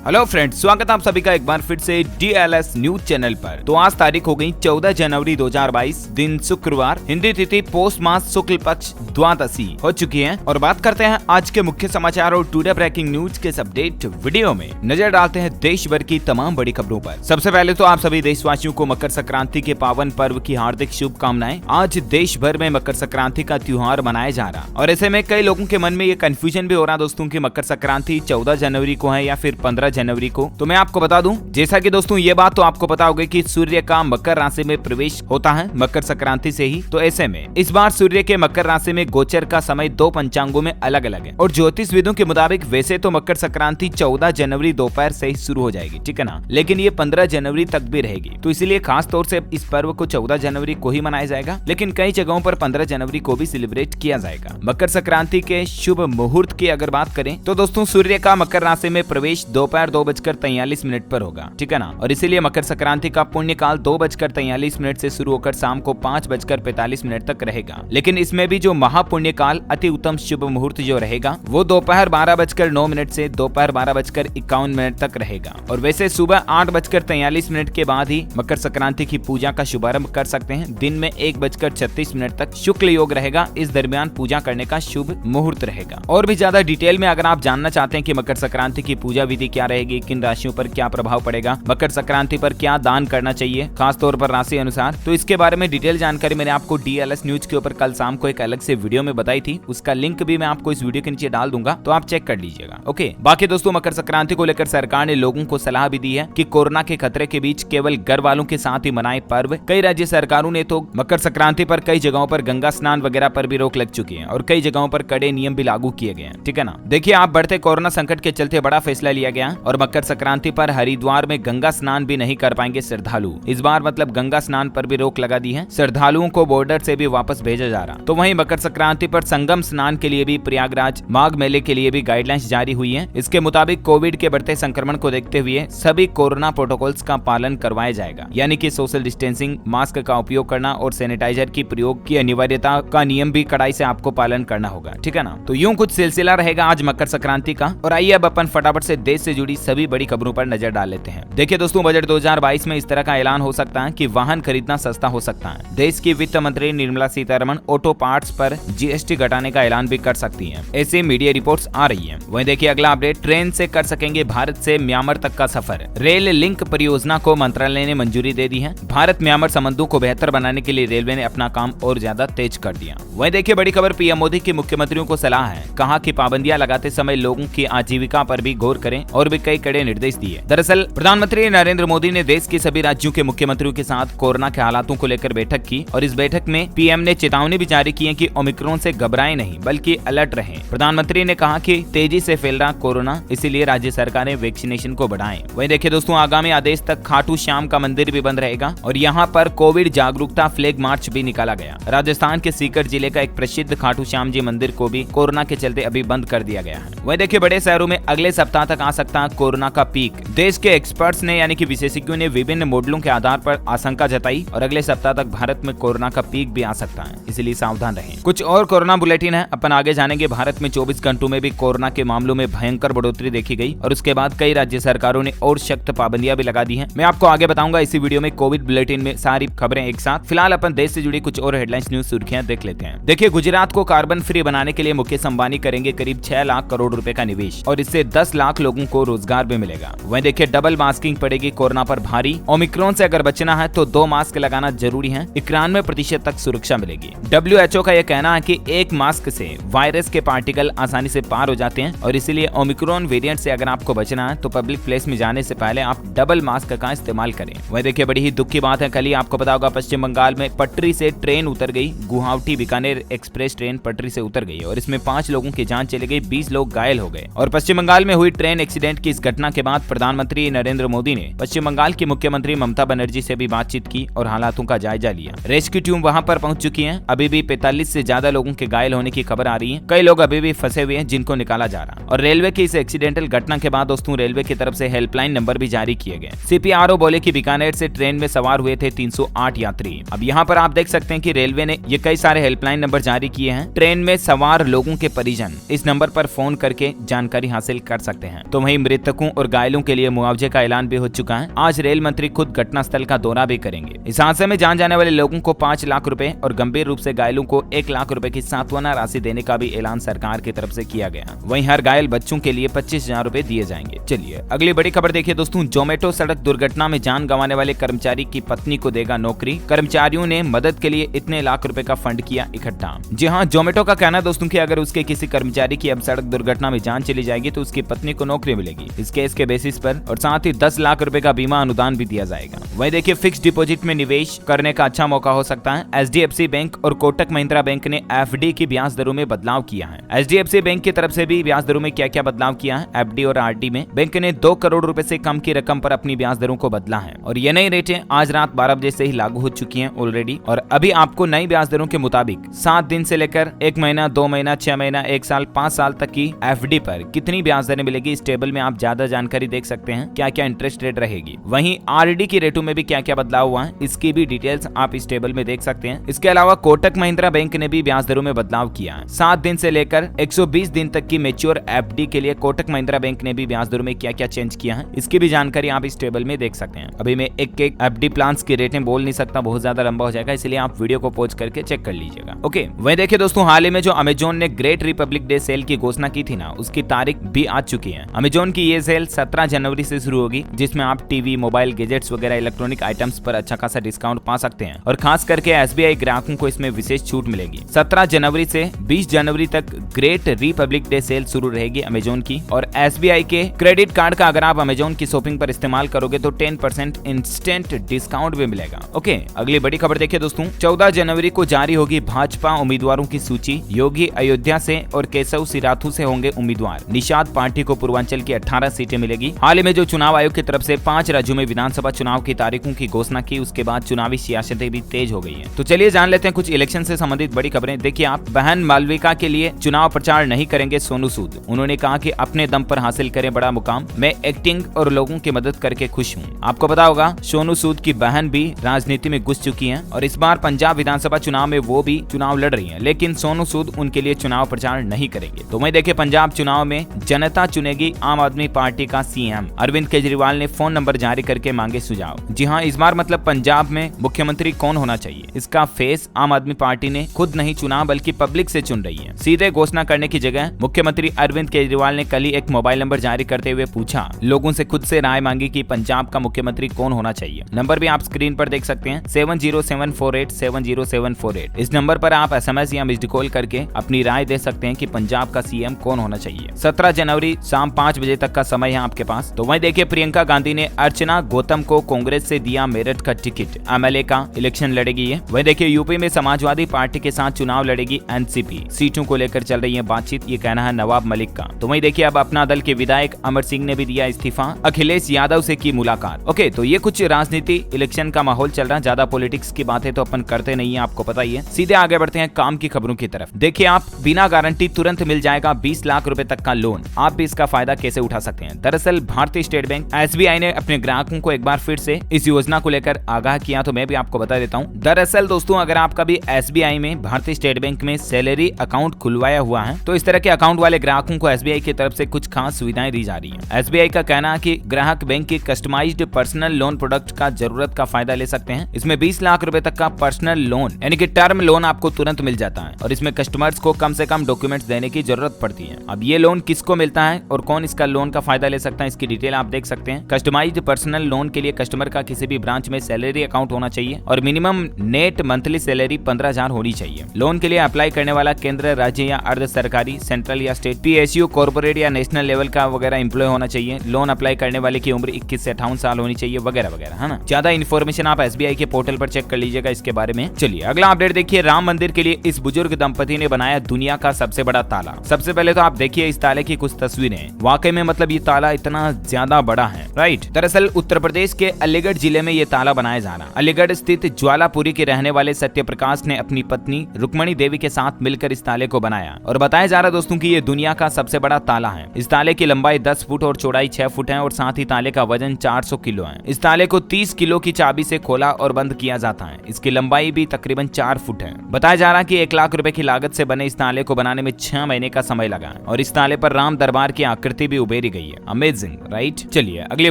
Hello friends, स्वागत है आप सभी का एक बार फिर से DLS न्यूज चैनल पर। तो आज तारीख हो गई 14 जनवरी 2022, दिन शुक्रवार, हिंदी तिथि पौष मास शुक्ल पक्ष द्वादशी हो चुकी है। और बात करते हैं आज के मुख्य समाचार और टुडे ब्रेकिंग न्यूज के इस अपडेट वीडियो में नजर डालते हैं देश भर की तमाम बड़ी खबरों पर। सबसे पहले तो आप सभी देशवासियों को मकर संक्रांति के पावन पर्व की हार्दिक शुभकामनाएं। आज देश भर में मकर संक्रांति का त्योहार मनाया जा रहा और ऐसे में कई लोगों के मन में ये कंफ्यूजन भी हो रहा दोस्तों की मकर संक्रांति 14 जनवरी को है या फिर 15 जनवरी को। तो मैं आपको बता दूं, जैसा कि दोस्तों ये बात तो आपको पता होगी कि सूर्य का मकर राशि में प्रवेश होता है मकर संक्रांति से ही। तो ऐसे में इस बार सूर्य के मकर राशि में गोचर का समय 2 पंचांगों में अलग अलग है और ज्योतिष विदों के मुताबिक वैसे तो मकर संक्रांति 14 जनवरी दोपहर से ही शुरू हो जाएगी, ठीक है ना, लेकिन ये 15 जनवरी तक भी रहेगी। तो इसीलिए खास तौर से इस पर्व को 14 जनवरी को ही मनाया जाएगा, लेकिन कई जगहों पर 15 जनवरी को भी सेलिब्रेट किया जाएगा। मकर संक्रांति के शुभ मुहूर्त की अगर बात करें तो दोस्तों सूर्य का मकर राशि में प्रवेश दोपहर 2:43 पर होगा, ठीक है ना, और इसीलिए मकर संक्रांति का पुण्य काल 2:43 से शुरू होकर शाम को 5:45 तक रहेगा। लेकिन इसमें भी जो महापुण्य काल अति उत्तम शुभ मुहूर्त जो रहेगा वो दोपहर 12:09 से दोपहर 12:51 तक रहेगा। और वैसे सुबह 8:43 के बाद ही मकर संक्रांति की पूजा का शुभारंभ कर सकते हैं। दिन में 1:36 तक शुक्ल योग रहेगा, इस दरमियान पूजा करने का शुभ मुहूर्त रहेगा। और भी ज्यादा डिटेल में अगर आप जानना चाहते हैं कि मकर संक्रांति की पूजा विधि क्या रहेगी, किन राशियों पर क्या प्रभाव पड़ेगा, मकर संक्रांति पर क्या दान करना चाहिए खास तौर पर राशि अनुसार, तो इसके बारे में डिटेल जानकारी मैंने आपको DLS न्यूज के ऊपर कल शाम को एक अलग से वीडियो में बताई थी। उसका लिंक भी मैं आपको इस वीडियो के नीचे डाल दूंगा, तो आप चेक कर लीजिएगा। ओके, बाकी दोस्तों मकर संक्रांति को लेकर सरकार ने लोगों को सलाह भी दी है कि कोरोना के खतरे के बीच केवल घर वालों के साथ ही मनाएं पर्व। कई राज्य सरकारों ने तो मकर संक्रांति पर कई जगहों पर गंगा स्नान वगैरह पर भी रोक लग चुकी है और कई जगहों पर कड़े नियम भी लागू किए गए हैं, ठीक है ना। देखिए, आप बढ़ते कोरोना संकट के चलते बड़ा फैसला लिया गया और मकर संक्रांति पर हरिद्वार में गंगा स्नान भी नहीं कर पाएंगे श्रद्धालु। इस बार मतलब गंगा स्नान पर भी रोक लगा दी है, श्रद्धालुओं को बॉर्डर से भी वापस भेजा जा रहा। तो वहीं मकर संक्रांति पर संगम स्नान के लिए भी प्रयागराज माघ मेले के लिए भी गाइडलाइंस जारी हुई है। इसके मुताबिक कोविड के बढ़ते संक्रमण को देखते हुए सभी कोरोना प्रोटोकॉल्स का पालन करवाया जाएगा, यानी कि सोशल डिस्टेंसिंग, मास्क का उपयोग करना और सैनिटाइजर की प्रयोग की अनिवार्यता का नियम भी कड़ाई से आपको पालन करना होगा, ठीक है ना। तो यूं कुछ सिलसिला रहेगा आज मकर संक्रांति का। और आइए अब अपन फटाफट से देश से जुड़ी सभी बड़ी खबरों पर नजर डाल लेते हैं। देखिए दोस्तों, बजट 2022 में इस तरह का ऐलान हो सकता है कि वाहन खरीदना सस्ता हो सकता है। देश की वित्त मंत्री निर्मला सीतारमण ऑटो पार्ट्स पर GST घटाने का ऐलान भी कर सकती हैं, ऐसे मीडिया रिपोर्ट्स आ रही हैं। वहीं देखिए अगला अपडेट, ट्रेन से कर सकेंगे भारत से म्यांमार तक का सफर। रेल लिंक परियोजना को मंत्रालय ने मंजूरी दे दी है। भारत म्यांमार संबंधों को बेहतर बनाने के लिए रेलवे ने अपना काम और ज्यादा तेज कर दिया। वहीं देखिए बड़ी खबर, PM मोदी की मुख्यमंत्रियों को सलाह है, कहा कि पाबंदियां लगाते समय लोगों की आजीविका पर भी गौर करें और भी कई कड़े निर्देश दिए। दरअसल प्रधानमंत्री नरेंद्र मोदी ने देश के सभी राज्यों के मुख्यमंत्रियों के साथ कोरोना के हालातों को लेकर बैठक की और इस बैठक में PM ने चेतावनी भी जारी की है कि ओमिक्रॉन से घबराएं नहीं बल्कि अलर्ट रहें। प्रधानमंत्री ने कहा कि तेजी से फैल रहा कोरोना, इसीलिए राज्य सरकारें वैक्सीनेशन को बढ़ाएं। वहीं देखिए दोस्तों, आगामी आदेश तक खाटू श्याम का मंदिर भी बंद रहेगा और यहाँ पर कोविड जागरूकता फ्लैग मार्च भी निकाला गया। राजस्थान के सीकर जिले का एक प्रसिद्ध खाटू श्याम जी मंदिर को भी कोरोना के चलते अभी बंद कर दिया गया है। वहीं देखिए बड़े शहरों में अगले सप्ताह तक आ सकता है कोरोना का पीक। देश के एक्सपर्ट्स ने यानी कि विशेषज्ञों ने विभिन्न मॉडलों के आधार पर आशंका जताई और अगले सप्ताह तक भारत में कोरोना का पीक भी आ सकता है, इसलिए सावधान रहें। कुछ और कोरोना बुलेटिन है, अपन आगे जानेंगे। भारत में 24 घंटों में भी कोरोना के मामलों में भयंकर बढ़ोतरी देखी गई और उसके बाद कई राज्य सरकारों ने और सख्त पाबंदियां भी लगा दी हैं। मैं आपको आगे बताऊंगा इसी वीडियो में कोविड बुलेटिन में सारी खबरें एक साथ। फिलहाल अपन देश से जुड़ी कुछ और हेडलाइंस न्यूज सुर्खियां देख लेते हैं। देखिए, गुजरात को कार्बन फ्री बनाने के लिए मुकेश अंबानी करेंगे करीब 6 लाख करोड़ रुपए का निवेश और इससे 10 लाख लोगों को रोजगार भी मिलेगा। वहीं देखिए डबल मास्किंग पड़ेगी कोरोना पर भारी। ओमिक्रॉन से अगर बचना है तो 2 मास्क लगाना जरूरी है, 91% तक सुरक्षा मिलेगी। WHO का यह कहना है कि एक मास्क से वायरस के पार्टिकल आसानी से पार हो जाते हैं और इसीलिए ओमिक्रॉन वेरिएंट से अगर आपको बचना है तो पब्लिक प्लेस में जाने से पहले आप डबल मास्क का इस्तेमाल करें। वहीं देखिए बड़ी ही दुख की बात है, कल ही आपको पता होगा पश्चिम बंगाल में पटरी से ट्रेन उतर गई। गुवाहाटी बीकानेर एक्सप्रेस ट्रेन पटरी से उतर गई और इसमें 5 लोगों की जान चली गई, 20 लोग घायल हो गए। और पश्चिम बंगाल में हुई ट्रेन एक्सीडेंट की इस घटना के बाद प्रधानमंत्री नरेंद्र मोदी ने पश्चिम बंगाल की मुख्यमंत्री ममता बनर्जी से भी बातचीत की और हालातों का जायजा लिया। रेस्क्यू टीम वहां पर पहुंच चुकी है। अभी भी 45 से ज्यादा लोगों के घायल होने की खबर आ रही है। कई लोग अभी भी फंसे हुए हैं जिनको निकाला जा रहा है। और रेलवे की इस एक्सीडेंटल घटना के बाद दोस्तों रेलवे की तरफ से हेल्पलाइन नंबर भी जारी किए गए। CPRO बोले कि बीकानेर से ट्रेन में सवार हुए थे 308 यात्री। अब यहाँ पर आप देख सकते हैं कि रेलवे ने ये कई सारे हेल्पलाइन नंबर जारी किए हैं। ट्रेन में सवार लोगों के परिजन इस नंबर पर फोन करके जानकारी हासिल कर सकते हैं। तो वहीं मृतकों और घायलों के लिए मुआवजे का ऐलान भी हो चुका है। आज रेल मंत्री खुद घटनास्थल का दौरा भी करेंगे। इस हादसे में जान जाने वाले लोगों को 5 लाख रुपए और गंभीर रूप से घायलों को 1 लाख रुपए की सांत्वना राशि देने का भी ऐलान सरकार की तरफ से किया गया। वहीं हर घायल बच्चों के लिए 25,000 रुपए दिए जाएंगे। चलिए अगली बड़ी खबर देखिए दोस्तों। जोमेटो सड़क दुर्घटना में जान गंवाने वाले कर्मचारी की पत्नी को देगा नौकरी। कर्मचारियों ने मदद के लिए इतने लाख रुपए का फंड किया इकट्ठा। जी हाँ, जोमेटो का कहना है दोस्तों कि अगर उसके किसी कर्मचारी की अब सड़क दुर्घटना में जान चली जाएगी तो उसकी पत्नी को नौकरी मिलेगी इस केस के बेसिस पर, और साथ ही 10 लाख रुपए का बीमा अनुदान भी दिया जाएगा। वहीं देखिए फिक्स डिपॉजिट में निवेश करने का अच्छा मौका हो सकता है। HDFC बैंक और कोटक महिंद्रा बैंक ने FD की ब्याज दरों में बदलाव किया है। HDFC बैंक की तरफ से भी ब्याज दरों में क्या क्या बदलाव किया है। FD और RD में बैंक ने 2 करोड़ रुपए से कम की रकम पर अपनी ब्याज दरों को बदला है और ये नई रेटें आज रात 12 बजे से ही लागू हो चुकी हैं ऑलरेडी। और अभी आपको नई ब्याज दरों के मुताबिक 7 दिन से लेकर 1 महीना, 2 महीना, 6 महीना, 1 साल, 5 साल तक की FD पर कितनी ब्याज दरें मिलेगी इस टेबल में आप ज्यादा जानकारी देख सकते हैं, क्या क्या इंटरेस्ट रेट रहेगी। वहीं RD की रेटों में भी क्या क्या बदलाव हुआ है इसकी भी डिटेल्स आप इस टेबल में देख सकते हैं। इसके अलावा कोटक महिंद्रा बैंक ने भी ब्याज दरों में बदलाव किया है। 7 दिन से लेकर 120 दिन तक की मैच्योर FD के लिए कोटक महिंद्रा बैंक ने भी ब्याज दरों में क्या क्या चेंज किया है इसकी भी जानकारी आप इस टेबल में देख सकते हैं। अभी मैं एक FD प्लान्स की रेटें बोल नहीं सकता, बहुत ज्यादा लंबा हो जाएगा, इसलिए आप वीडियो को पॉज करके चेक कर लीजिएगा। ओके, वहीं देखिए दोस्तों, हाल ही में जो अमेजोन ने ग्रेट रिपब्लिक डे सेल की घोषणा की थी ना, उसकी तारीख भी आ चुकी है। अमेजोन की ये सेल 17 जनवरी से शुरू होगी, जिसमें आप टीवी, मोबाइल, गैजेट्स वगैरह इलेक्ट्रॉनिक आइटम्स पर अच्छा खासा डिस्काउंट पा सकते हैं और खास करके SBI ग्राहकों को इसमें विशेष छूट मिलेगी। 17 जनवरी से 20 जनवरी तक ग्रेट रिपब्लिक डे सेल शुरू रहेगी अमेजोन की, और SBI के क्रेडिट कार्ड का अगर आप अमेजोन की शॉपिंग पर इस्तेमाल करोगे तो 10% इंस्टेंट डिस्काउंट भी मिलेगा। ओके, अगली बड़ी खबर देखिए दोस्तों। 14 जनवरी को जारी होगी भाजपा उम्मीदवारों की सूची। योगी अयोध्या से और केशव सिराथू से होंगे उम्मीदवार। निषाद पार्टी को पूर्वांचल की 18 सीटें मिलेगी। हाल ही में जो चुनाव आयोग की तरफ से 5 राज्यों में विधानसभा चुनाव की तारीखों की घोषणा की, उसके बाद चुनावी सियासतें भी तेज हो गई हैं। तो चलिए जान लेते हैं कुछ इलेक्शन से संबंधित बड़ी खबरें। देखिए आप, बहन मालविका के लिए चुनाव प्रचार नहीं करेंगे सोनू सूद। उन्होंने कहा कि अपने दम पर हासिल करें बड़ा मुकाम, मैं एक्टिंग और लोगों की मदद करके खुश हूँ। आपको पता होगा सोनू सूद की बहन भी राजनीति में घुस चुकी हैं और इस बार पंजाब विधानसभा चुनाव में वो भी चुनाव लड़ रही हैं, लेकिन सोनू सूद उनके लिए चुनाव प्रचार नहीं करेंगे। तो वहीं देखिए पंजाब चुनाव में जनता चुनेगी आम आदमी पार्टी का CM। अरविंद केजरीवाल ने फोन नंबर जारी करके मांगे सुझाव। जी हाँ, इस बार मतलब पंजाब में मुख्यमंत्री कौन होना चाहिए, इसका फेस आम आदमी पार्टी ने खुद नहीं चुना बल्कि पब्लिक से चुन रही है। सीधे घोषणा करने की जगह मुख्यमंत्री अरविंद केजरीवाल ने कल ही एक मोबाइल नंबर जारी करते हुए पूछा, लोगों से खुद से राय मांगी कि पंजाब का मुख्यमंत्री कौन होना चाहिए। नंबर भी आप स्क्रीन पर देख सकते हैं, 7074870748। इस नंबर पर आप SMS या मिस्ड कॉल करके अपनी राय दे सकते हैं कि पंजाब का CM कौन होना चाहिए। 17 जनवरी शाम 5 बजे तक का समय है आपके पास। तो वहीं देखिए प्रियंका गांधी ने अर्चना गौतम को कांग्रेस से दिया मेरठ का टिकट। MLA का इलेक्शन लड़ेगी ये। वहीं देखिए यूपी में समाजवादी पार्टी के साथ चुनाव लड़ेगी NCP। सीटों को लेकर चल रही है बातचीत, ये कहना है नवाब मलिक का। तो वहीं देखिए अब अपना दल के विधायक अमर सिंह ने भी दिया इस्तीफा, अखिलेश यादव से की मुलाकात। ओके, तो ये कुछ राजनीति इलेक्शन का माहौल चल रहा है। ज्यादा पॉलिटिक्स की बातें तो अपन करते नहीं है, आपको पता ही है। सीधे आगे बढ़ते हैं काम की खबरों की तरफ। देखिए आप, बिना गारंटी तुरंत मिल जाएगा 20 लाख रुपए तक का लोन। आप भी इसका फायदा कैसे उठा सकते हैं। दरअसल भारतीय स्टेट बैंक SBI ने अपने ग्राहकों को एक बार फिर से इस योजना को लेकर आगाह किया, तो मैं भी आपको बता देता हूँ। दरअसल दोस्तों, अगर आपका भी SBI में, भारतीय स्टेट बैंक में सैलरी अकाउंट खुलवाया हुआ है तो इस तरह के अकाउंट वाले ग्राहकों को SBI की तरफ से कुछ खास सुविधाएं दी जा रही है। SBI का कहना है कि ग्राहक बैंक की कस्टमाइज्ड पर्सनल लोन प्रोडक्ट का जरूरत का फायदा ले सकते हैं। इसमें 20 लाख रुपए तक का पर्सनल लोन यानी कि टर्म लोन आपको तुरंत मिल जाता है और इसमें कस्टमर्स को कम से कम डॉक्यूमेंट्स देने की जरूरत पड़ती है। अब ये लोन किसको मिलता है और कौन इसका लोन का फायदा ले सकता है, इसकी डिटेल आप देख सकते हैं। कस्टमाइज्ड पर्सनल लोन के लिए कस्टमर का किसी भी ब्रांच में सैलरी अकाउंट होना चाहिए और मिनिमम नेट मंथली सैलरी 15,000 होनी चाहिए। लोन के लिए अप्लाई करने वाला केंद्र, राज्य या अर्ध सरकारी, सेंट्रल या स्टेट, PSU, कॉर्पोरेट या नेशनल लेवल का वगैरह एम्प्लॉय होना चाहिए। लोन अप्लाई करने वाले की उम्र 21 से 58 साल होनी चाहिए, वगैरह वगैरह, है ना। ज्यादा इन्फॉर्मेशन आप SBI के पोर्टल पर चेक कर लीजिएगा इसके बारे में। चलिए अगला अपडेट देखिए। राम मंदिर के लिए इस बुजुर्ग दंपति ने बनाया दुनिया का सबसे बड़ा ताला। सबसे पहले तो आप देखिए इस ताले की कुछ तस्वीरें। वाकई में मतलब ये ताला इतना ज्यादा बड़ा है राइट। दरअसल उत्तर प्रदेश के अलीगढ़ जिले में ये ताला बनाया जा रहा। अलीगढ़ स्थित ज्वालापुरी के रहने वाले सत्यप्रकाश ने अपनी पत्नी रुक्मणी देवी के साथ मिलकर इस ताले को बनाया और बताया जा रहा दोस्तों कि ये दुनिया का सबसे बड़ा ताला है। इस ताले की लंबाई 10 फुट और चौड़ाई 6 फुट है और साथ ही ताले का वजन 400 किलो है। इस ताले को 30 किलो की चाबी से खोला और बंद किया जाता है। इसकी लंबाई भी तकरीबन 4 फुट है। बताया जा रहा कि 1 लाख रुपए की लागत से बने इस ताले को बनाने में 6 महीने का समय लगा और इस ताले पर राम दरबार की आकृति भी उभेरी गई है। Amazing, right. चलिए अगली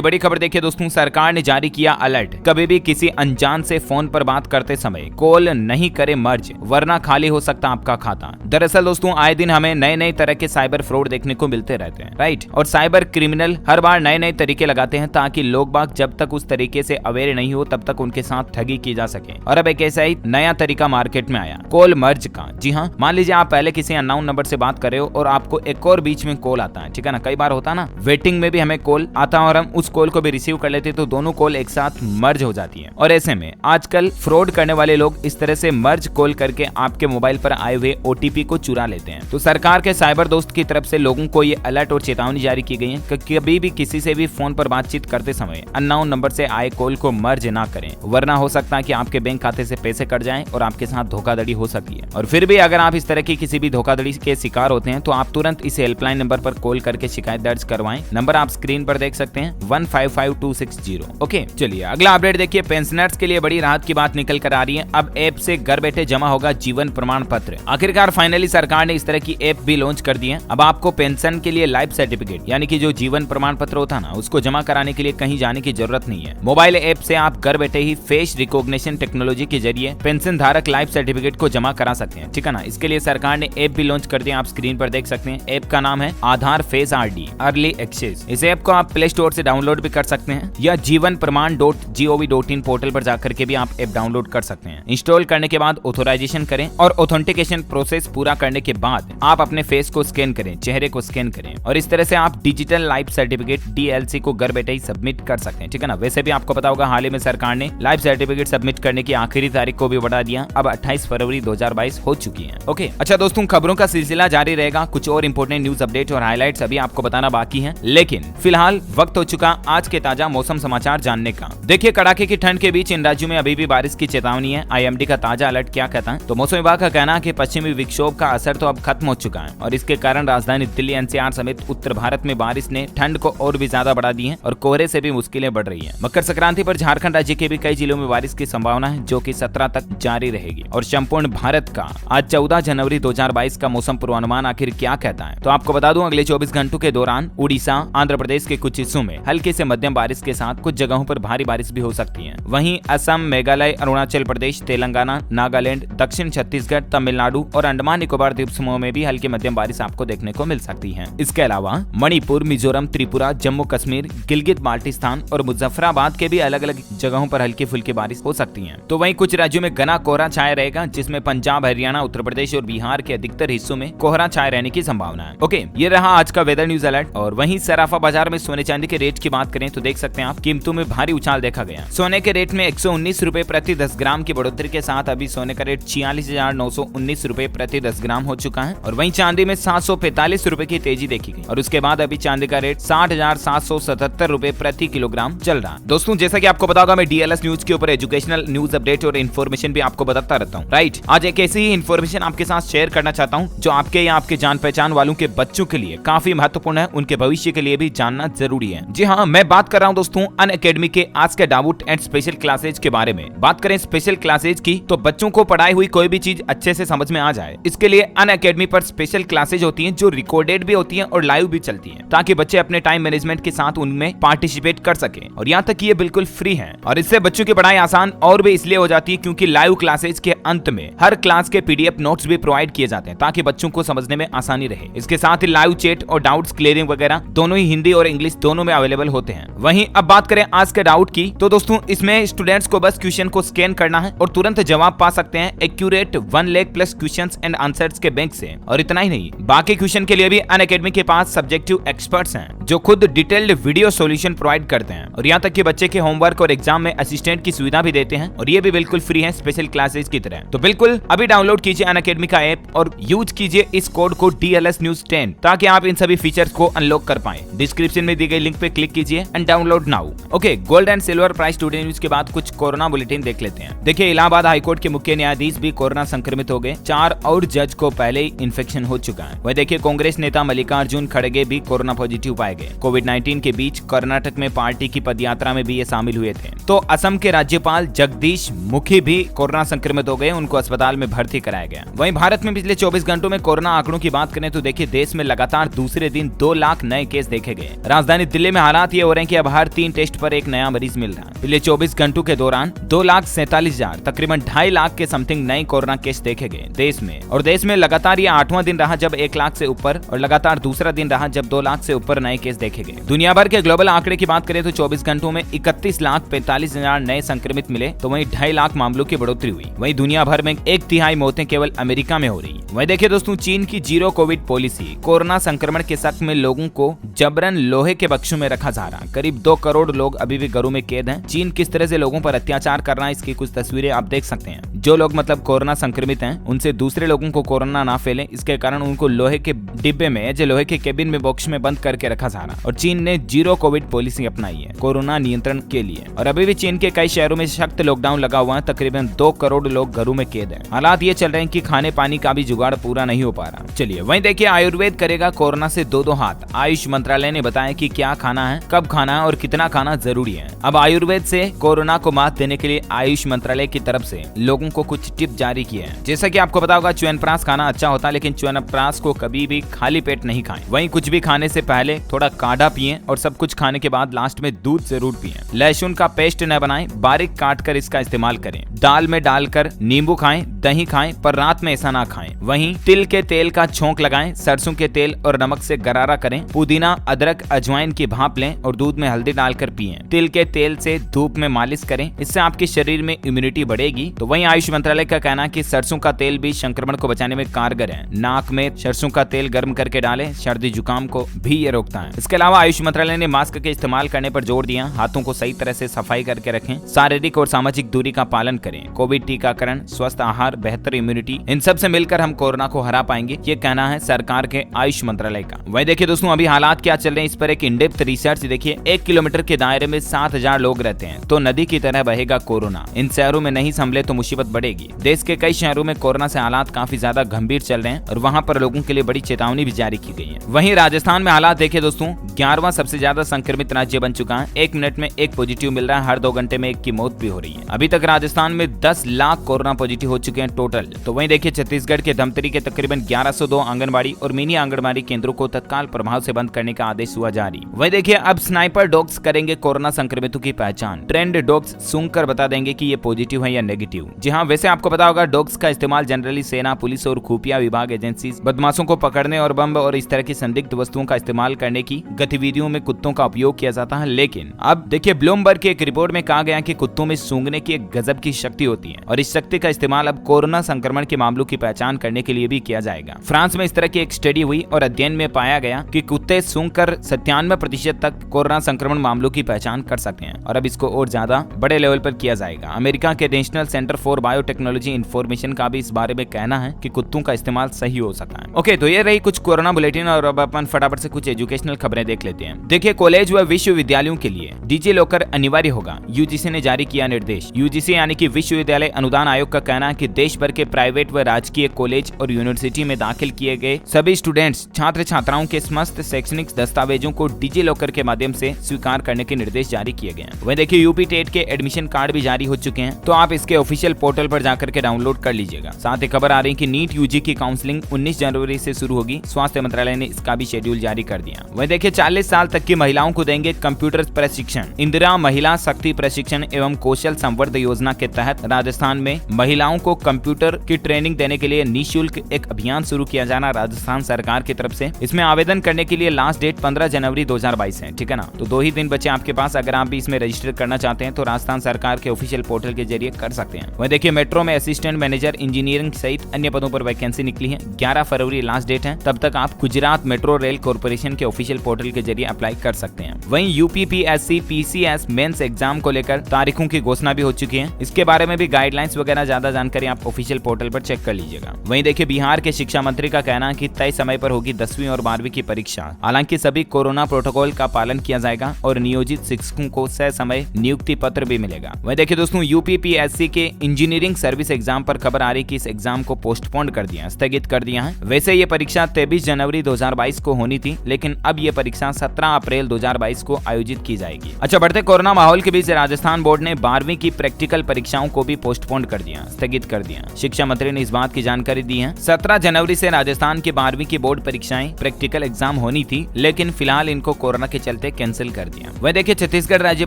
बड़ी खबर देखिए दोस्तों। सरकार ने जारी किया अलर्ट, कभी भी किसी अनजान से फोन पर बात करते समय कॉल नहीं करे मर्ज, वरना खाली हो सकता आपका खाता। दरअसल दोस्तों आए दिन हमें नए नए तरह के साइबर फ्रॉड देखने को मिलते रहते हैं, राइट। और साइबर क्रिमिनल हर बार नए नए तरीके लगाते हैं ताकि लोग बाग जब तक उस तरीके से अवेयर नहीं हो तब तक उनके साथ ठगी की जा सके। और अब एक ऐसा ही नया तरीका मार्केट में आया, कॉल मर्ज का। जी हाँ, मान लीजिए आप पहले किसी अननोन नंबर से बात कर रहे हो और आपको एक और बीच में कॉल आता है, ठीक है ना। कई बार होता है ना, वेटिंग में भी हमें कॉल आता है और हम उस कॉल को भी रिसीव कर लेते हैं, तो दोनों कॉल एक साथ मर्ज हो जाती है। और ऐसे में आजकल फ्रॉड करने वाले लोग इस तरह से मर्ज कॉल करके आपके मोबाइल पर आए हुए ओटीपी को चुरा लेते हैं। तो सरकार के साइबर दोस्त की तरफ से लोगों को ये अलर्ट और चेतावनी जारी की गई है कि कभी भी किसी से भी फोन पर बातचीत करते समय अननोन नंबर से आए कॉल को मर्ज ना करें, वरना हो सकता है कि आपके बैंक खाते से पैसे कट जाएं और आपके साथ धोखाधड़ी हो सकती है। और फिर भी अगर आप इस तरह की किसी भी धोखाधड़ी के शिकार होते हैं तो आप तुरंत इस हेल्पलाइन नंबर पर कॉल करके शिकायत दर्ज करवाएं। नंबर आप स्क्रीन पर देख सकते हैं 155260। ओके, चलिए अगला अपडेट देखिए। पेंशनर्स के लिए बड़ी राहत की बात निकल कर आ रही है। अब ऐप से घर बैठे जमा होगा जीवन प्रमाण पत्र। आखिरकार फाइनली सरकार ने इस तरह की ऐप भी लॉन्च कर दी है। अब आपको पेंशन के लिए लाइफ सर्टिफिकेट यानी कि जो जीवन प्रमाण पत्र होता है ना, उसको जमा कराने के लिए कहीं जाने की जरूरत नहीं है। मोबाइल ऐप से आप घर बैठे ही फेस रिकॉग्निशन टेक्नोलॉजी के जरिए पेंशन धारक लाइफ सर्टिफिकेट को जमा करा सकते हैं, ठीक है ना। इसके लिए सरकार ने ऐप भी लॉन्च कर दिया, आप स्क्रीन पर देख सकते हैं। ऐप का नाम है आधार फेस आरडी अर्ली एक्सेस। इस ऐप को आप प्ले स्टोर से डाउनलोड भी कर सकते हैं या जीवन प्रमाण.gov.in पोर्टल पर जाकर के भी आप ऐप डाउनलोड कर सकते हैं। इंस्टॉल करने के बाद ऑथोराइजेशन करें और ऑथेंटिकेशन प्रोसेस पूरा करने के बाद आप अपने फेस को स्कैन करें, चेहरे को स्कैन करें और इस तरह से आप डिजिटल लाइफ सर्टिफिकेट DLC को घर बैठे ही सबमिट कर सकते हैं, ठीक है ना। वैसे भी आपको पता होगा हाल ही में सरकार ने लाइफ सर्टिफिकेट सबमिट करने की आखिरी तारीख को भी बढ़ा दिया। अब 28 फरवरी 2022 हो चुकी है। ओके, अच्छा दोस्तों, खबरों का सिलसिला जारी रहेगा। कुछ और इंपोर्टेंट न्यूज अपडेट और हाइलाइट्स अभी आपको बताना बाकी है, लेकिन फिलहाल वक्त हो चुका आज के ताजा मौसम समाचार जानने का। देखिए कड़ाके की ठंड के बीच इन राज्यों में अभी भी बारिश की चेतावनी है। IMD का ताजा अलर्ट क्या कहता है, तो मौसम विभाग का कहना है कि पश्चिमी विक्षोभ का असर तो अब खत्म हो चुका है और इसके कारण राजधानी दिल्ली NCR समेत उत्तर भारत में बारिश ने ठंड को और भी ज्यादा बढ़ा दी है और कोहरे से भी मुश्किलें बढ़ रही है। मकर संक्रांति पर झारखंड राज्य के भी कई जिलों में बारिश की संभावना है, जो कि 17 तक जारी रहेगी। और संपूर्ण भारत का आज 14 जनवरी 2022 का मौसम पूर्वानुमान आखिर क्या कहता है, तो आपको बता दूं अगले 24 घंटों के दौरान उड़ीसा, आंध्र प्रदेश के कुछ हिस्सों में हल्की से मध्यम बारिश के साथ कुछ जगहों पर भारी बारिश भी हो सकती है। वहीं असम, मेघालय, अरुणाचल प्रदेश, तेलंगाना, नागालैंड, दक्षिण छत्तीसगढ़, तमिलनाडु और अंडमान निकोबार द्वीप समूह में भी हल्की मध्यम बारिश आपको देखने को मिल सकती है। इसके अलावा मणिपुर, मिजोरम, त्रिपुरा, जम्मू कश्मीर, गिलगित बाल्टिस्तान और मुजफ्फराबाद के भी अलग अलग जगहों पर हल्की फुल्की बारिश हो सकती है। तो वहीं कुछ राज्यों में घना कोहरा छाया रहेगा, जिसमें पंजाब, हरियाणा, उत्तर प्रदेश और बिहार के अधिकतर हिस्सों में कोहरा छाए रहने की संभावना है। ओके, ये रहा आज का वेदर न्यूज अलर्ट। और वहीं सराफा बाजार में सोने चांदी के रेट की बात करें तो देख सकते हैं आप कीमतों में भारी उछाल देखा गया। सोने के रेट में 119 रुपए प्रति 10 ग्राम की बढ़ोतरी के साथ अभी सोने का रेट 46,919 रुपए प्रति 10 ग्राम हो चुका है। और वहीं चांदी में 745 रुपए की तेजी देखी गई और उसके बाद अभी चांदी का रेट 60,777 रुपए प्रति किलोग्राम चल रहा है। दोस्तों, जैसा कि आपको पता होगा मैं DLS न्यूज के ऊपर एजुकेशनल न्यूज अपडेट और इन्फॉर्मेशन भी आपको बताता रहता हूँ, राइट। आज एक ऐसी ही इन्फॉर्मेशन आपके साथ शेयर करना चाहता हूँ जो आपके या आपके जान पहचान वालों के बच्चों के लिए काफी महत्वपूर्ण है, उनके भविष्य के लिए भी जानना जरूरी है। जी हाँ, मैं बात कर रहा हूँ दोस्तों अनअकैडमी के आज के डाउट एंड स्पेशल क्लासेज के बारे में। बात करें स्पेशल क्लासेज की तो बच्चों को पढ़ाई हुई कोई भी चीज अच्छे से समझ में आ जाए, इसके लिए अनअकैडमी पर स्पेशल क्लासेज होती हैं जो रिकॉर्डेड भी होती हैं और लाइव भी चलती हैं, ताकि बच्चे अपने टाइम मैनेजमेंट के साथ उनमें पार्टिसिपेट कर सके। और यहाँ तक कि ये बिल्कुल फ्री है और इससे बच्चों की पढ़ाई आसान और भी इसलिए हो जाती है क्योंकि लाइव क्लासेज के अंत में हर क्लास के PDF नोट्स भी प्रोवाइड किए जाते हैं ताकि बच्चों को समझने में आसानी रहे। इसके साथ ही लाइव चैट और डाउट्स क्लियरिंग वगैरह दोनों ही हिंदी और इंग्लिश दोनों में अवेलेबल होते हैं। वहीं अब बात करें आज के डाउट की तो दोस्तों इसमें स्टूडेंट्स को बस क्वेश्चन को स्कैन करना है और तुरंत जवाब पा सकते हैं accurate 1 lakh plus questions and answers के बैंक से। और इतना ही नहीं, बाकी क्वेश्चन के लिए भी अनअकैडमी के पास सब्जेक्टिव एक्सपर्ट्स हैं जो खुद डिटेल्ड वीडियो सॉल्यूशन प्रोवाइड करते हैं और यहाँ तक कि बच्चे के होमवर्क और एग्जाम में असिस्टेंट की सुविधा भी देते हैं और ये भी बिल्कुल फ्री है स्पेशल क्लासेज की तरह। तो बिल्कुल अभी डाउनलोड कीजिए अनअकैडमी का ऐप और यूज कीजिए इस कोड को DLS News 10 ताकि आप इन सभी फीचर्स को अनलॉक कर पाएं। डिस्क्रिप्शन में दी गई लिंक पे क्लिक क्लिक कीजिए and download now. Okay, gold and silver price today news के बाद कुछ कोरोना बुलेटिन देख लेते हैं। देखिए, इलाहाबाद हाईकोर्ट के मुख्य न्यायाधीश भी कोरोना संक्रमित हो गए। 4 और जज को पहले ही इन्फेक्शन हो चुका है। वह देखिए, कांग्रेस नेता मल्लिकार्जुन खड़गे भी कोरोना पॉजिटिव पाए गए। कोविड-19 के बीच कर्नाटक में पार्टी की पदयात्रा में भी ये शामिल हुए थे। तो असम के राज्यपाल जगदीश मुखी भी कोरोना संक्रमित हो गए, उनको अस्पताल में भर्ती कराया गया। वहीं भारत में पिछले 24 घंटों में कोरोना आंकड़ों की बात करें तो देखिए, देश में लगातार दूसरे दिन 2 लाख नए केस देखे गए। राजधानी दिल्ली में हालात ये हो रहे हैं कि अब हर 3 टेस्ट पर एक नया मरीज मिल रहा है। पिछले 24 घंटों के दौरान 2,47,000 तकरीबन 2.5 लाख के समथिंग नए कोरोना केस देखे गए देश में। और देश में लगातार ये 8वां दिन रहा जब 1 लाख से ऊपर और लगातार दूसरा दिन रहा जब 2 लाख से ऊपर नए केस देखे गए। दुनिया भर के ग्लोबल आंकड़े की बात करें तो 24 घंटों में 31,45,000 नए संक्रमित मिले, तो वहीं 2.5 लाख मामलों की बढ़ोतरी हुई। वहीं दुनिया भर में 1/3 मौतें केवल अमेरिका में हो रही। वहीं देखिए दोस्तों, चीन की जीरो कोविड पॉलिसी। कोरोना संक्रमण के शक में लोगों को जबरन लोहे के बक्सों में रखा जा रहा। करीब 2 करोड़ लोग अभी भी घरों में कैद हैं। चीन किस तरह से लोगों पर अत्याचार कर रहा है, इसकी कुछ तस्वीरें आप देख सकते हैं। जो लोग मतलब कोरोना संक्रमित हैं, उनसे दूसरे लोगों को कोरोना ना फैले, इसके कारण उनको लोहे के डिब्बे में, जो लोहे के केबिन में, बॉक्स में बंद करके रखा जा रहा। और चीन ने जीरो कोविड पॉलिसी अपनाई है कोरोना नियंत्रण के लिए। और अभी भी चीन के कई शहरों में सख्त लॉकडाउन लगा हुआ है। तकरीबन 2 करोड़ लोग घरों में कैद हैं। हालात ये चल रहे हैं कि खाने पानी का भी जुगाड़ पूरा नहीं हो पा रहा। चलिए, वहीं देखिए, आयुर्वेद करेगा कोरोना से 2-2 हाथ। आयुष मंत्रालय ने बताया कि क्या खाना है, कब खाना है और कितना खाना जरूरी है। अब आयुर्वेद से कोरोना को मात देने के लिए आयुष मंत्रालय की तरफ से लोगों को कुछ टिप जारी किए हैं। जैसा कि आपको पता होगा, च्यवनप्राश खाना अच्छा होता है, लेकिन च्यवनप्राश को कभी भी खाली पेट नहीं खाएं। वहीं कुछ भी खाने से पहले थोड़ा काढ़ा पिएं और सब कुछ खाने के बाद लास्ट में दूध जरूर पिएं। लहसुन का पेस्ट न बनाएं, बारीक काट कर इसका इस्तेमाल करें। दाल में डालकर नींबू खाएं, दही खाएं, पर रात में ऐसा ना खाएं। वहीं तिल के तेल का छोंक लगाएं, सरसों के तेल और नमक से गरारा करें। पुदीना, अदरक, अजवाइन की भाप लें और दूध में हल्दी डालकर पिएं। तिल के तेल से धूप में मालिश करें, इससे आपके शरीर में इम्यूनिटी बढ़ेगी। तो वहीं आयुष मंत्रालय का कहना है कि सरसों का तेल भी संक्रमण को बचाने में कारगर है। नाक में सरसों का तेल गर्म करके डालें, सर्दी जुकाम को भी ये रोकता है। इसके अलावा आयुष मंत्रालय ने मास्क के इस्तेमाल करने पर जोर दिया। हाथों को सही तरह से सफाई करके रखें, शारीरिक और सामाजिक दूरी का पालन करें। कोविड टीकाकरण, स्वस्थ आहार, बेहतर इम्यूनिटी, इन सब से मिलकर हम कोरोना को हरा पाएंगे, ये कहना है सरकार के आयुष मंत्रालय का। वही देखिए दोस्तों, अभी हालात क्या चल रहे हैं, इस पर एक इन-डेप्थ रिसर्च देखिए। 1 किलोमीटर के दायरे में 7,000 लोग रहते हैं, तो नदी की तरह बहेगा कोरोना। इन शहरों में नहीं संभले तो मुसीबत बढ़ेगी। देश के कई शहरों में कोरोना से हालात काफी ज्यादा गंभीर चल रहे हैं और वहां पर लोगों के लिए बड़ी चेतावनी भी जारी की गई है। वहीं राजस्थान में हालात देखिए दोस्तों, 11वां सबसे ज्यादा संक्रमित राज्य बन चुका है। 1 मिनट में 1 पॉजिटिव मिल रहा है, हर 2 घंटे में 1 की मौत भी हो रही है। अभी तक राजस्थान में 10 लाख कोरोना पॉजिटिव हो चुके हैं टोटल। तो वहीं देखिए, छत्तीसगढ़ के धमतरी के तकरीबन 1102 आंगनबाड़ी और मिनी आंगनबाड़ी केंद्रों को तत्काल प्रभाव से बंद करने का आदेश हुआ जारी। वहीं देखिए, अब स्नाइपर डॉग्स करेंगे कोरोना संक्रमितों की पहचान। ट्रेंड डॉग्स सूंघकर बता देंगे कि ये पॉजिटिव है या नेगेटिव। जी हाँ, वैसे आपको पता होगा, डॉग्स का इस्तेमाल जनरली सेना, पुलिस और खुफिया विभाग एजेंसी बदमाशों को पकड़ने और बम और इस तरह की संदिग्ध वस्तुओं का इस्तेमाल करने की गतिविधियों में कुत्तों का उपयोग किया जाता है। लेकिन अब देखिए, ब्लूमबर्ग की एक रिपोर्ट में कहा गया कि कुत्तों में सूंघने की एक गजब की शक्ति होती है और इस शक्ति का इस्तेमाल अब कोरोना संक्रमण के मामलों की पहचान करने के लिए भी किया जाएगा। फ्रांस में इस तरह की एक स्टडी हुई और अध्ययन में पाया गया कि कुत्ते सूंघकर 97% तक कोरोना संक्रमण मामलों की पहचान कर सकते हैं और अब इसको और ज्यादा बड़े लेवल पर किया जाएगा। अमेरिका के national centre for biotechnology information का भी इस बारे में कहना है कि कुत्तों का इस्तेमाल सही हो सकता है। ओके, तो ये रही कुछ कोरोना बुलेटिन और अब अपन फटाफट से कुछ एजुकेशनल खबरें देख लेते हैं। देखिए, कॉलेज व विश्वविद्यालयों के लिए डिजी लॉकर अनिवार्य होगा, यूजीसी ने जारी किया निर्देश। यूजीसी यानी कि विश्वविद्यालय अनुदान आयोग का कहना है कि देश भर के प्राइवेट व राजकीय कॉलेज और यूनिवर्सिटी में दाखिल किए गए सभी स्टूडेंट्स, छात्र छात्राओं के समस्त शैक्षणिक दस्तावेजों को डिजी लॉकर के माध्यम से स्वीकार करने के निर्देश जारी किए गए हैं। वहीं देखिए, यूपी टेट के एडमिशन कार्ड भी जारी हो चुके हैं, तो आप इसके ऑफिशियल पोर्टल पर जाकर के डाउनलोड कर लीजिएगा। साथ ही खबर आ रही है कि नीट यूजी की काउंसलिंग 19 जनवरी से शुरू होगी। स्वास्थ्य मंत्रालय ने इसका भी शेड्यूल जारी कर दिया। वहीं देखिए, 40 साल तक की महिलाओं को देंगे कंप्यूटर प्रशिक्षण। इंदिरा महिला शक्ति प्रशिक्षण एवं कौशल संवर्धन योजना के तहत राजस्थान में महिलाओं को कंप्यूटर की ट्रेनिंग देने के लिए निःशुल्क एक अभियान शुरू किया जाना राजस्थान सरकार की तरफ से। इसमें आवेदन करने के लिए लास्ट डेट 15 जनवरी 2022 है, ठीक है ना। तो 2 ही दिन बचे आपके पास। अगर आप भी इसमें रजिस्टर करना चाहते हैं तो राजस्थान सरकार के ऑफिशियल पोर्टल के जरिए कर सकते हैं। वहीं देखिए, मेट्रो में असिस्टेंट मैनेजर इंजीनियरिंग सहित अन्य पदों पर वैकेंसी निकली है। 11 फरवरी लास्ट डेट है। तब तक आप गुजरात मेट्रो रेल कॉर्पोरेशन के ऑफिशियल पोर्टल के जरिए अप्लाई कर सकते हैं। वहीं यूपीपीएससी पीसीएस मेंस एग्जाम को लेकर तारीखों की घोषणा भी हो चुकी है। इसके बारे में भी गाइडलाइंस वगैरह ज्यादा जानकारी आप ऑफिशियल पोर्टल पर चेक कर लीजिएगा। वहीं देखिए, बिहार के शिक्षा मंत्री का कहना है कि तय समय पर होगी 10वीं और 12वीं की परीक्षा। हालांकि सभी कोरोना प्रोटोकॉल का पालन किया जाएगा और नियोजित शिक्षकों को समय नियुक्ति पत्र भी मिलेगा। वहीं देखिए दोस्तों, यूपीपीएससी के इंजीनियरिंग सर्विस एग्जाम पर खबर आ रही कि इस एग्जाम को पोस्टपोन कर दिया, स्थगित कर दिया है। वैसे ये परीक्षा 23 जनवरी 2022 को होनी थी, लेकिन अब ये परीक्षा 17 अप्रैल 2022 को आयोजित की जाएगी। अच्छा, बढ़ते कोरोना माहौल के बीच राजस्थान बोर्ड ने 12वीं की प्रैक्टिकल परीक्षाओं को भी पोस्टपोन कर दिया, स्थगित कर दिया। शिक्षा मंत्री ने इस बात की जानकारी दी है। 17 जनवरी से राजस्थान की 12वीं की बोर्ड परीक्षाएं प्रैक्टिकल एग्जाम होनी थी, लेकिन फिलहाल इनको कोरोना के चलते कैंसिल कर दिया। वह देखिए, छत्तीसगढ़ राज्य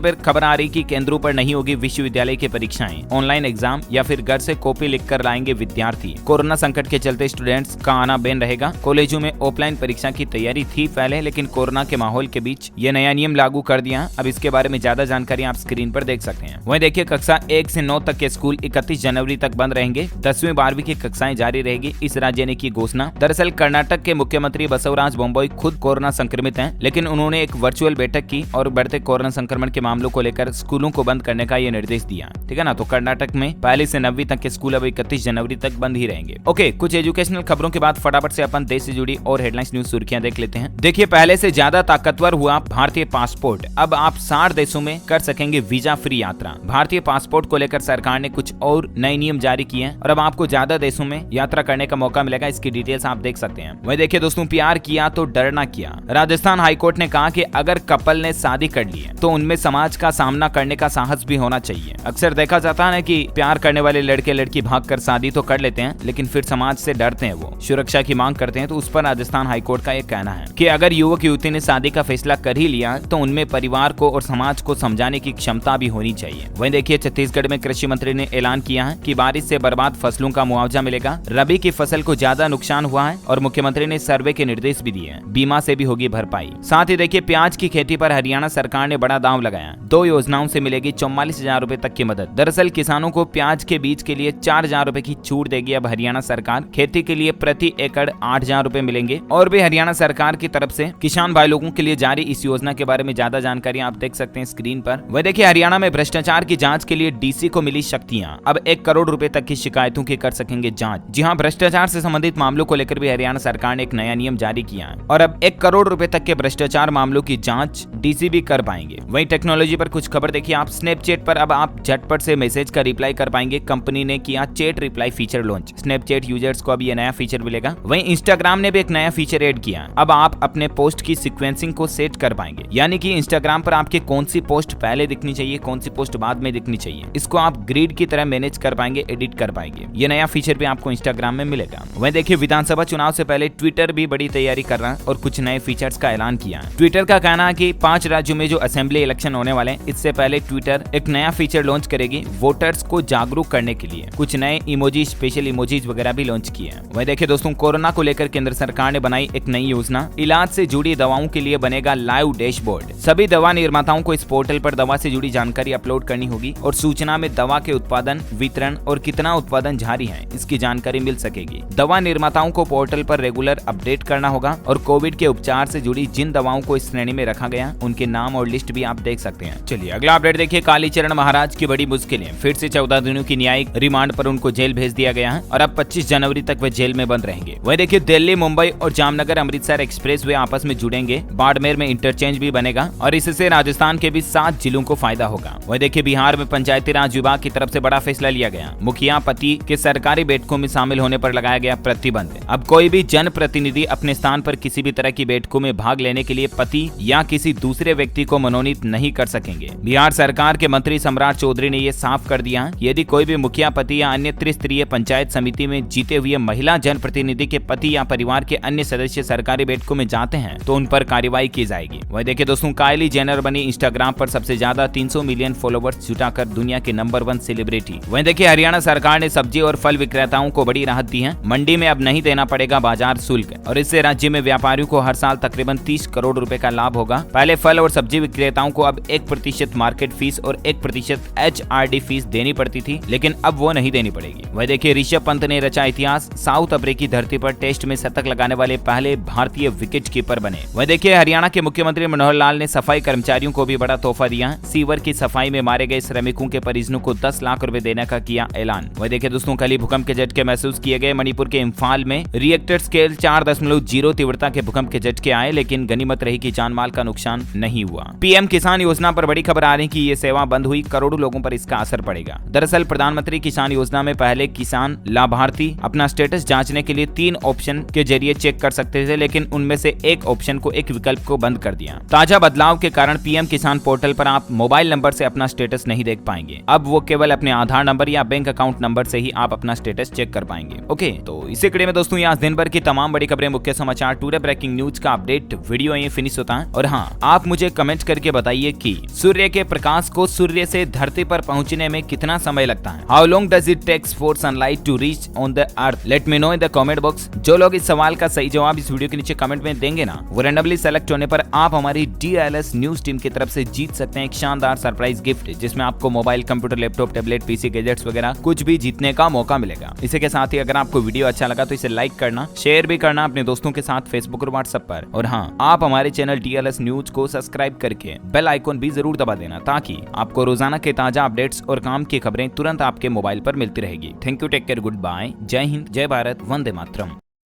पर खबर आ रही कि केंद्रों पर नहीं होगी विश्वविद्यालय की परीक्षाएं, ऑनलाइन एग्जाम या फिर घर से कॉपी लिखकर लाएंगे विद्यार्थी। कोरोना संकट के चलते स्टूडेंट्स का आना बैन रहेगा। कॉलेजों में ऑफलाइन परीक्षा की तैयारी थी पहले, लेकिन कोरोना के माहौल के बीच ये नया नियम लागू कर दिया। अब इसके बारे में ज्यादा जानकारी आप स्क्रीन पर देख सकते हैं। वहीं देखिए, कक्षा 1 से 9 तक के स्कूल 31 जनवरी तक बंद रहेंगे। 10वीं 12वीं की कक्षाएं जारी रहेगी, इस राज्य ने की घोषणा। दरअसल कर्नाटक के मुख्यमंत्री बसवराज बोम्मई खुद कोरोना संक्रमित हैं, लेकिन उन्होंने एक वर्चुअल बैठक की और बढ़ते कोरोना संक्रमण के मामलों को लेकर स्कूलों को बंद करने का ये निर्देश दिया। ठीक है ना। तो कर्नाटक में 1 से 9वीं तक के स्कूल अब 31 जनवरी तक बंद ही रहेंगे। ओके, कुछ एजुकेशनल खबरों के बाद फटाफट से अपन देश से जुड़ी और हेडलाइंस न्यूज सुर्खियां देख लेते हैं। देखिए, पहले से ज्यादा ताकतवर हुआ भारतीय पासपोर्ट। अब आप 60 देशों में कर सकेंगे वीजा फ्री यात्रा। भारतीय पासपोर्ट को लेकर सरकार ने कुछ और नए नियम जारी किए हैं और अब आपको ज्यादा देशों में यात्रा करने का मौका मिलेगा। इसकी डिटेल्स आप देख सकते हैं। वही देखिए दोस्तों, प्यार किया तो डरना क्या। राजस्थान हाईकोर्ट ने कहा कि अगर कपल ने शादी कर ली है तो उनमें समाज का सामना करने का साहस भी होना चाहिए। अक्सर देखा जाता है कि प्यार करने वाले लड़के लड़की भागकर शादी तो कर लेते हैं, लेकिन फिर समाज से डरते हैं, वो सुरक्षा की मांग करते हैं। तो उस पर राजस्थान हाईकोर्ट का एक कहना है कि अगर युवक युवती ने शादी का फैसला कर ही लिया तो उनमें परिवार को और समाज को समझाने की क्षमता भी होनी चाहिए। वहीं देखिए, छत्तीसगढ़ में कृषि मंत्री ने ऐलान किया है कि बारिश से बर्बाद फसलों का मुआवजा मिलेगा। रबी की फसल को ज्यादा नुकसान हुआ है और मुख्यमंत्री ने सर्वे के निर्देश भी दिए हैं। बीमा से भी होगी भरपाई। साथ ही देखिए, प्याज की खेती पर हरियाणा सरकार ने बड़ा दांव लगाया। 2 योजनाओं से मिलेगी 44,000 रुपए तक की मदद। दरअसल किसानों को प्याज के बीज के लिए 4,000 रुपए की छूट देगी अब हरियाणा सरकार। खेती के लिए प्रति एकड़ 8,000 रुपए मिलेंगे। और भी हरियाणा सरकार की तरफ से किसान भाई लोगों के लिए जारी इस योजना के बारे में ज्यादा जानकारी आप देख सकते हैं स्क्रीन पर। वह देखिए, हरियाणा में भ्रष्टाचार की जांच के लिए डीसी को मिली शक्तियां। अब 1 करोड़ रुपए तक की शिकायतों की कर सकेंगे जांच। जी हां, भ्रष्टाचार से संबंधित मामलों को लेकर भी हरियाणा सरकार ने एक नया नियम जारी किया है और अब 1 करोड़ रुपए तक के भ्रष्टाचार मामलों की जांच डीसी भी कर पाएंगे। वहीं टेक्नोलॉजी पर कुछ खबर देखिए आप। स्नैपचैट पर अब आप झटपट से मैसेज का रिप्लाई कर पाएंगे। कंपनी ने किया chat reply feature launch. Snapchat users को अब ये नया फीचर मिलेगा। वहीं इंस्टाग्राम ने भी एक नया फीचर ऐड किया। अब आप अपने पोस्ट की सीक्वेंसिंग को सेट कर पाएंगे, यानी कि इंस्टाग्राम पर आपके कौन सी पोस्ट पहले दिखनी चाहिए, कौन सी पोस्ट बाद में दिखनी चाहिए, इसको आप ग्रिड की तरह मैनेज कर पाएंगे, एडिट कर पाएंगे। ये नया फीचर भी आपको इंस्टाग्राम में मिलेगा। वहीं देखिए, विधानसभा चुनाव से पहले ट्विटर भी बड़ी तैयारी कर रहा है और कुछ नए फीचर्स का ऐलान किया है। ट्विटर का कहना है कि 5 राज्यों में जो असेंबली इलेक्शन होने वाले हैं, इससे पहले ट्विटर एक नया फीचर लॉन्च करेगी वोटर्स को जागरूक करने के लिए। कुछ नए इमोजी, स्पेशल इमोजीज वगैरह भी लॉन्च किए हैं। वहीं देखिए दोस्तों, कोरोना को लेकर केंद्र सरकार ने बनाई एक नई योजना। इलाज से जुड़ी दवाओं के लिए बनेगा लाइव डैशबोर्ड। सभी दवा निर्माताओं को इस पोर्टल पर दवा से जुड़ी जानकारी अपलोड करनी होगी और सूचना में दवा के उत्पादन, वितरण और कितना उत्पादन जारी है, इसकी जानकारी मिल सकेगी। दवा निर्माताओं को पोर्टल पर रेगुलर अपडेट करना होगा और कोविड के उपचार से जुड़ी जिन दवाओं को इस श्रेणी में रखा गया, उनके नाम और लिस्ट भी आप देख सकते हैं। चलिए अगला अपडेट देखिए। कालीचरण महाराज की बड़ी मुश्किलें। फिर से 14 दिनों की न्यायिक रिमांड पर उनको जेल भेज दिया गया है और अब 25 जनवरी तक वे जेल में बंद रहेंगे। वहीं देखिए, दिल्ली, मुंबई और जामनगर अमृतसर एक्सप्रेस वे आपस में जुड़ेंगे। बाड़मेर में इंटरचेंज भी बनेगा और इससे राजस्थान के भी 7 जिलों को फायदा होगा। वहीं देखिए, बिहार में पंचायती राज विभाग की तरफ से बड़ा फैसला लिया गया। मुखिया पति के सरकारी बैठकों में शामिल होने पर लगाया गया प्रतिबंध। अब कोई भी जनप्रतिनिधि अपने स्थान पर किसी भी तरह की बैठकों में भाग लेने के लिए पति या किसी दूसरे व्यक्ति को मनोनीत नहीं कर सकेंगे। बिहार सरकार के मंत्री सम्राट चौधरी ने यह साफ कर दिया, यदि कोई भी मुखिया पति या अन्य त्रिस्तरीय पंचायत समिति में जीते हुए महिला जनप्रतिनिधि के पति या परिवार के अन्य सदस्य सरकारी बैठकों में जाते हैं तो उन पर कार्रवाई की जाएगी। वही देखिए दोस्तों, काइली जेनर बनी इंस्टाग्राम पर सबसे ज्यादा 300 मिलियन फॉलोवर्स जुटाकर दुनिया के नंबर 1 सेलिब्रिटी। वहीं देखिए, हरियाणा सरकार ने सब्जी और फल विक्रेताओं को बड़ी राहत दी है। मंडी में अब नहीं देना पड़ेगा बाजार शुल्क और इससे राज्य में व्यापारियों को हर साल तकरीबन 30 करोड़ रुपए का लाभ होगा। पहले फल और सब्जी विक्रेताओं को अब 1% मार्केट फीस और 1% HRD फीस देनी पड़ती थी, लेकिन अब वो नहीं देनी पड़ेगी। वह देखिए, ऋषभ पंत ने रचा इतिहास। साउथ अफ्रीकी धरती पर टेस्ट में शतक लगाने वाले पहले भारतीय विकेट कीपर बने। वह देखिए, हरियाणा के मुख्यमंत्री मनोहर लाल ने सफाई कर्मचारियों को भी बड़ा तोहफा दिया। सीवर की सफाई में मारे गए श्रमिकों के परिजनों को 10 लाख रुपए देने का किया ऐलान। वह देखिए दोस्तों, कल ही भूकंप के झटके महसूस किए गए। मणिपुर के इम्फाल में रिएक्टर स्केल 4.0 तीव्रता के भूकंप के झटके आए, लेकिन गनीमत रही कि जानमाल माल का नुकसान नहीं हुआ। पीएम किसान योजना पर बड़ी खबर आ रही कि ये सेवा बंद हुई, करोड़ों लोगों पर इसका असर पड़ेगा। दरअसल प्रधानमंत्री किसान योजना में पहले किसान लाभार्थी अपना स्टेटस जांचने के लिए 3 ऑप्शन के जरिए चेक कर सकते थे, लेकिन उनमें से एक ऑप्शन को, एक विकल्प को बंद कर दिया। ताजा बदलाव के कारण पीएम किसान पोर्टल पर आप मोबाइल नंबर से अपना स्टेटस नहीं देख पाएंगे। अब वो केवल अपने आधार नंबर या बैंक अकाउंट नंबर से ही आप अपना स्टेटस चेक कर पाएंगे। ओके, तो इसी कड़ी में दोस्तों आज दिन भर की तमाम बड़ी खबरें, मुख्य समाचार, टुडे ब्रेकिंग न्यूज का अपडेट वीडियो ये फिनिश होता है। और हाँ, आप मुझे कमेंट करके बताइए कि सूर्य के प्रकाश को सूर्य से धरती पर पहुंचने में कितना समय लगता है। How long does it takes for sunlight to reach on the earth? Let me know in the comment box. जो लोग इस सवाल का सही जवाब इस वीडियो के नीचे कमेंट में देंगे ना, वो रैंडमली सेलेक्ट होने पर आप हमारी DLS न्यूज टीम की तरफ से जीत सकते हैं एक शानदार सरप्राइज गिफ्ट, जिसमें आपको mobile, computer, laptop, tablet, PC, gadgets वगैरह कुछ भी जीतने का मौका मिलेगा। इसी के साथ ही अगर आपको वीडियो अच्छा लगा तो इसे लाइक करना, शेयर भी करना अपने दोस्तों के साथ फेसबुक और व्हाट्सएप पर। और हाँ, आप हमारे चैनल DLS न्यूज को सब्सक्राइब करके बेल आइकॉन भी जरूर दबा देना, ताकि आपको रोजाना के ताजा अपडेट्स और काम की खबरें तुरंत आपके मोबाइल पर मिलती रहेगी। Thank you, take care, good bye, जय हिंद, जय भारत, वंदे मातरम।